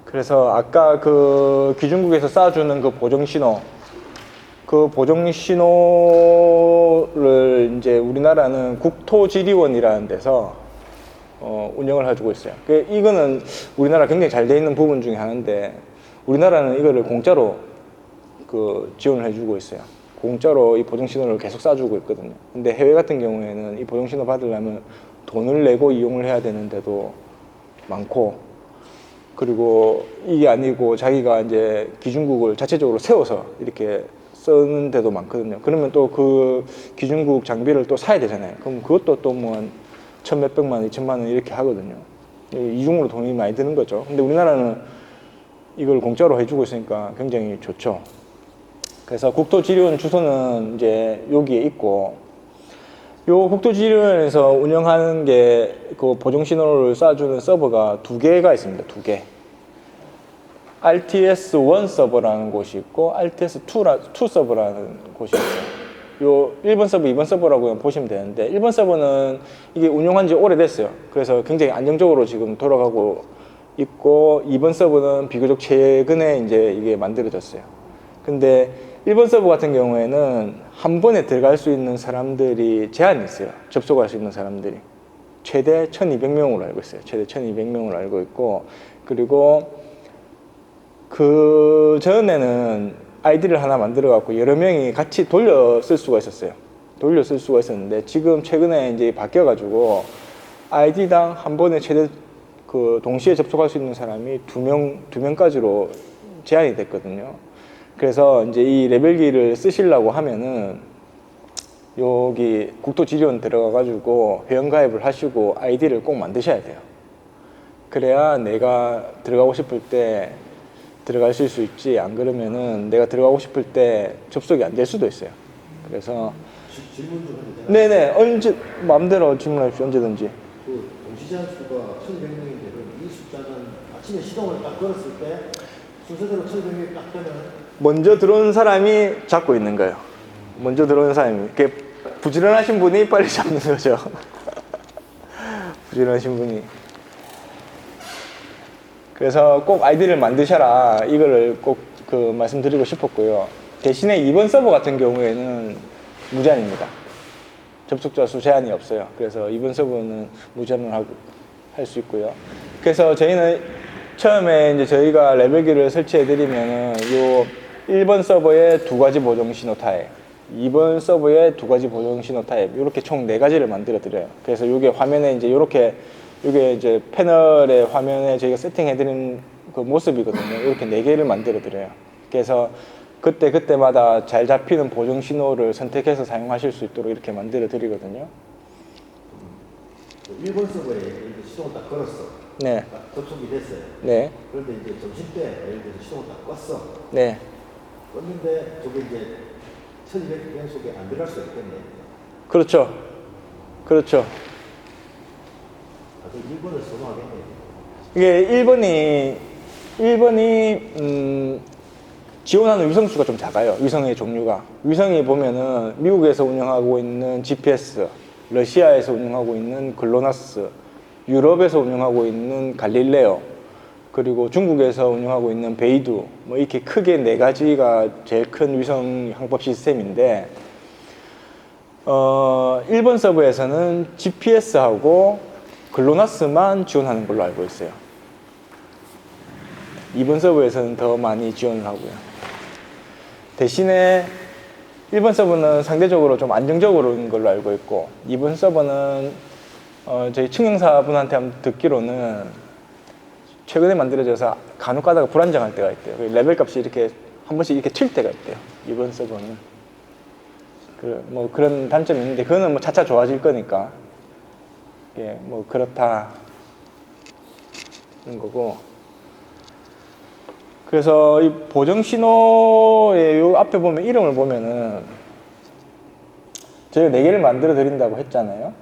그래서 아까 그 기준국에서 쏴주는 그 보정신호, 그 보정신호를 이제 우리나라는 국토지리원이라는 데서 운영을 해주고 있어요. 이거는 우리나라 굉장히 잘 돼 있는 부분 중에 하나인데, 우리나라는 이거를 공짜로 지원을 해주고 있어요. 공짜로 이 보정신호를 계속 쏴주고 있거든요. 근데 해외 같은 경우에는 이 보정신호 받으려면 돈을 내고 이용을 해야 되는데도 많고, 그리고 이게 아니고 자기가 이제 기준국을 자체적으로 세워서 이렇게 쓰는 데도 많거든요. 그러면 또 그 기준국 장비를 또 사야 되잖아요. 그럼 그것도 또 뭐 한 천 몇백만 원, 2천만 원 이렇게 하거든요. 이중으로 돈이 많이 드는 거죠. 근데 우리나라는 이걸 공짜로 해주고 있으니까 굉장히 좋죠. 그래서 국토지리원 주소는 이제 여기에 있고, 요 국토지리원에서 운영하는 게 그 보정신호를 쏴주는 서버가 두 개가 있습니다. 두 개. RTS1 서버라는 곳이 있고 RTS2 서버라는 곳이 있어요. 요 1번 서버, 2번 서버라고 보시면 되는데, 1번 서버는 이게 운영한 지 오래됐어요. 그래서 굉장히 안정적으로 지금 돌아가고 있고, 2번 서버는 비교적 최근에 이제 이게 만들어졌어요. 근데 1번 서버 같은 경우에는 한 번에 들어갈 수 있는 사람들이 제한이 있어요. 접속할 수 있는 사람들이 최대 1200명으로 알고 있어요. 최대 1200명으로 알고 있고, 그리고 그 전에는 아이디를 하나 만들어 갖고 여러 명이 같이 돌려 쓸 수가 있었어요. 돌려 쓸 수가 있었는데, 지금 최근에 이제 바뀌어 가지고 아이디당 한 번에 최대 동시에 접속할 수 있는 사람이 두 명까지로 제한이 됐거든요. 그래서 이제 이 레벨기를 쓰시려고 하면은 여기 국토지리원 들어가 가지고 회원가입을 하시고 아이디를 꼭 만드셔야 돼요. 그래야 내가 들어가고 싶을 때 들어가실 수 있지, 안 그러면은 내가 들어가고 싶을 때 접속이 안 될 수도 있어요. 그래서 질문 좀 해도 되나요? 네네, 언제 마음대로 질문하십시오. 언제든지. 그 동시제한 수가 1,100명인데 그럼 이 숫자는 아침에 시동을 딱 걸었을 때 순서대로 1,100명이 딱 되면 먼저 들어온 사람이 잡고 있는 거예요. 먼저 들어온 사람이. 이렇게 부지런하신 분이 빨리 잡는 거죠. 부지런하신 분이. 그래서 꼭 아이디를 만드셔라, 이거를 꼭 말씀드리고 싶었고요. 대신에 이번 서버 같은 경우에는 무제한입니다. 접속자 수 제한이 없어요. 그래서 이번 서버는 무제한을 할 수 있고요. 그래서 저희는 처음에 이제 저희가 레벨기를 설치해드리면은 요 1번 서버에 2가지 보정 신호 타입, 2번 서버에 2가지 보정 신호 타입, 이렇게 총 4가지를 만들어 드려요. 그래서 요게 화면에 이제 이게 이제 패널의 화면에 저희가 세팅해드린 그 모습이거든요. 이렇게 4개를 만들어 드려요. 그래서 그때마다 잘 잡히는 보정 신호를 선택해서 사용하실 수 있도록 이렇게 만들어 드리거든요. 1번 서버에 시동을 딱 걸었어. 네. 딱 접속이 됐어요. 네. 그런데 이제 점심 때 예를 들어서 시동을 딱 껐어. 네. 껐는데 저게 이제 1,200명 속에 안 들어갈 수가 있겠네. 그렇죠. 그렇죠. 아주 1번을 선호하겠네. 이게 1번이 지원하는 위성수가 좀 작아요. 위성의 종류가. 위성이 보면은 미국에서 운영하고 있는 GPS, 러시아에서 운영하고 있는 글로나스, 유럽에서 운영하고 있는 갈릴레오, 그리고 중국에서 운영하고 있는 베이두, 뭐 이렇게 크게 4가지가 제일 큰 위성 항법 시스템인데, 1번 서버에서는 GPS하고 글로나스만 지원하는 걸로 알고 있어요. 2번 서버에서는 더 많이 지원을 하고요. 대신에 1번 서버는 상대적으로 좀 안정적으로인 걸로 알고 있고, 2번 서버는 저희 측량사분한테 한번 듣기로는 최근에 만들어져서 간혹 가다가 불안정할 때가 있대요. 레벨 값이 이렇게 한 번씩 이렇게 튈 때가 있대요. 2번 서버는. 뭐 그런 단점이 있는데, 그거는 뭐 차차 좋아질 거니까. 예, 뭐 그렇다는 거고. 그래서 이 보정 신호의 요 앞에 보면 이름을 보면은 저희가 4개를 만들어 드린다고 했잖아요.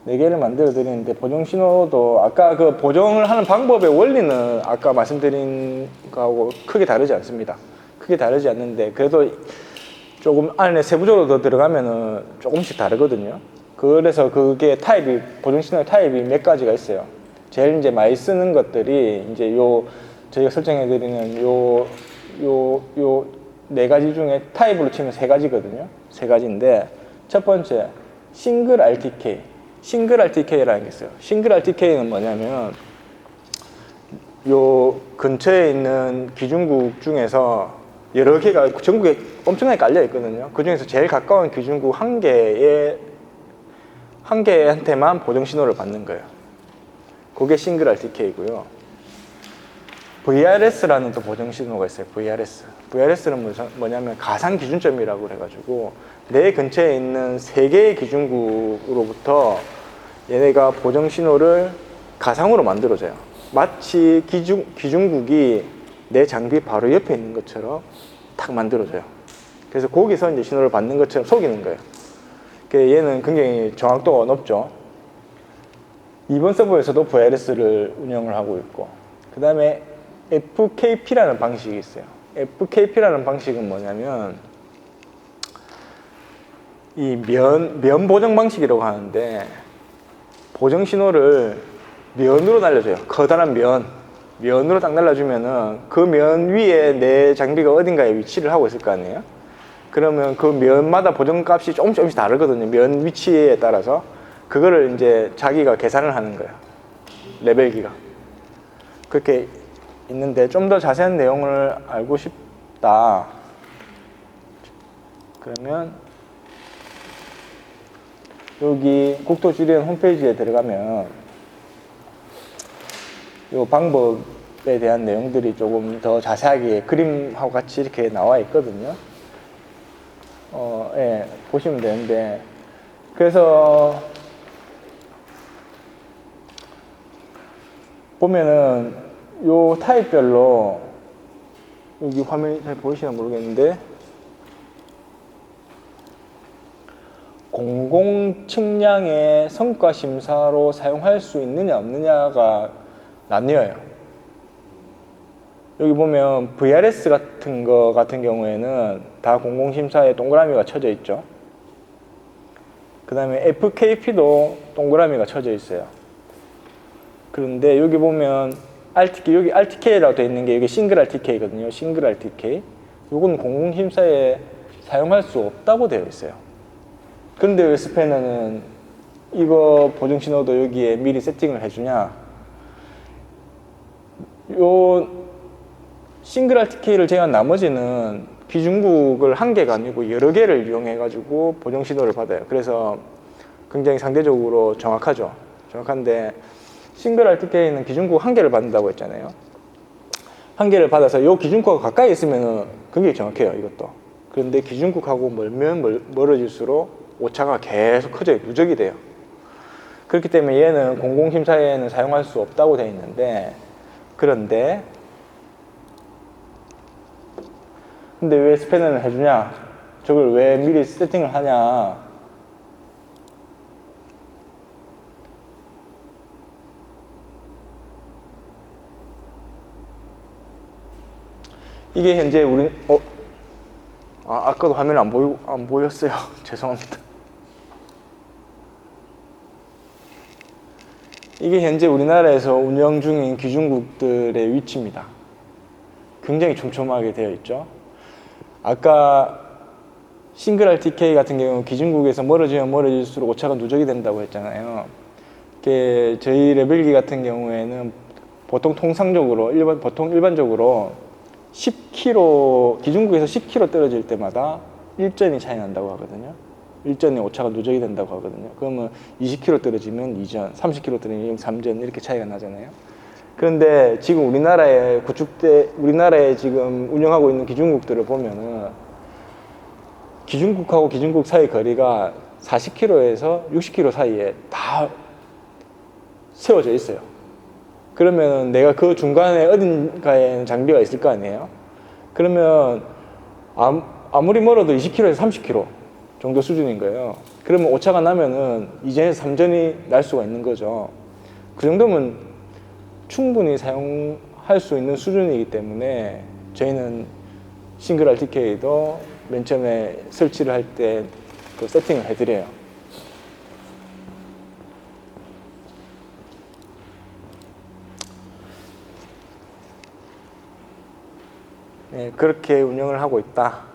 4개를 만들어 드리는데, 보정 신호도 아까 그 보정을 하는 방법의 원리는 아까 말씀드린 거하고 크게 다르지 않습니다. 크게 다르지 않는데, 그래도 조금 안에 세부적으로 더 들어가면은 조금씩 다르거든요. 그래서 그게 보정 신호의 타입이 몇 가지가 있어요. 제일 이제 많이 쓰는 것들이 이제 요 저희가 설정해드리는 요 네 가지 중에 타입으로 치면 세 가지거든요. 세 가지인데 첫 번째 싱글 RTK. 싱글 RTK라는 게 있어요. 싱글 RTK는 뭐냐면 요 근처에 있는 기준국 중에서 여러 개가 전국에 엄청나게 깔려 있거든요. 그 중에서 제일 가까운 기준국 한 개한테만 보정 신호를 받는 거예요. 그게 싱글 RTK고요. VRS라는 또 보정 신호가 있어요. VRS는 뭐냐면 가상 기준점이라고 해가지고 내 근처에 있는 세 개의 기준국으로부터 얘네가 보정 신호를 가상으로 만들어줘요. 마치 기준국이 내 장비 바로 옆에 있는 것처럼 탁 만들어줘요. 그래서 거기서 이제 신호를 받는 것처럼 속이는 거예요. 얘는 굉장히 정확도가 높죠. 이번 서버에서도 VRS를 운영을 하고 있고, 그 다음에 FKP라는 방식이 있어요. FKP라는 방식은 뭐냐면 이 면 보정 방식이라고 하는데, 보정 신호를 면으로 날려줘요. 커다란 면으로 딱 날려주면은 그 면 위에 내 장비가 어딘가에 위치를 하고 있을 거 아니에요. 그러면 그 면마다 보정 값이 조금씩 다르거든요. 면 위치에 따라서. 그거를 이제 자기가 계산을 하는 거예요. 레벨기가. 그렇게 있는데 좀 더 자세한 내용을 알고 싶다. 그러면 여기 국토지리원 홈페이지에 들어가면 이 방법에 대한 내용들이 조금 더 자세하게 그림하고 같이 이렇게 나와 있거든요. 예, 보시면 되는데, 그래서 보면은 요 타입별로, 여기 화면이 잘 보이시나 모르겠는데, 공공 측량의 성과 심사로 사용할 수 있느냐 없느냐가 나뉘어요. 여기 보면 VRS 같은 경우에는 다 공공심사에 동그라미가 쳐져 있죠. 그 다음에 FKP도 동그라미가 쳐져 있어요. 그런데 여기 보면 여기 RTK라고 되어 있는 게 여기 싱글 RTK거든요. 싱글 RTK. 이건 공공심사에 사용할 수 없다고 되어 있어요. 그런데 왜 스패너는 이거 보정 신호도 여기에 미리 세팅을 해주냐? 요 싱글 RTK를 제외한 나머지는 기준국을 한 개가 아니고 여러 개를 이용해 가지고 보정 신호를 받아요. 그래서 굉장히 상대적으로 정확하죠. 정확한데 싱글 RTK는 기준국 한 개를 받는다고 했잖아요. 한 개를 받아서 이 기준국하고 가까이 있으면 굉장히 정확해요. 이것도. 그런데 기준국하고 멀어질수록 오차가 계속 커져요. 누적이 돼요. 그렇기 때문에 얘는 공공심사에는 사용할 수 없다고 되어 있는데, 그런데 근데 왜 스패너는 해주냐? 저걸 왜 미리 세팅을 하냐? 이게 현재 우리 아까도 화면 안 보였어요. 죄송합니다. 이게 현재 우리나라에서 운영 중인 기준국들의 위치입니다. 굉장히 촘촘하게 되어 있죠. 아까 싱글 RTK 같은 경우 기준국에서 멀어지면 멀어질수록 오차가 누적이 된다고 했잖아요. 저희 레벨기 같은 경우에는 보통 일반적으로 10km, 기준국에서 10km 떨어질 때마다 1전이 차이 난다고 하거든요. 1전에 오차가 누적이 된다고 하거든요. 그러면 20km 떨어지면 2전, 30km 떨어지면 3전 이렇게 차이가 나잖아요. 그런데 지금 우리나라에 지금 운영하고 있는 기준국들을 보면은 기준국하고 기준국 사이 거리가 40km에서 60km 사이에 다 세워져 있어요. 그러면 내가 그 중간에 어딘가에 장비가 있을 거 아니에요? 그러면 아무리 멀어도 20km에서 30km 정도 수준인 거예요. 그러면 오차가 나면은 2전에서 3전이 날 수가 있는 거죠. 그 정도면 충분히 사용할 수 있는 수준이기 때문에 저희는 싱글 RTK도 맨 처음에 설치를 할 때 그 세팅을 해드려요. 예, 그렇게 운영을 하고 있다.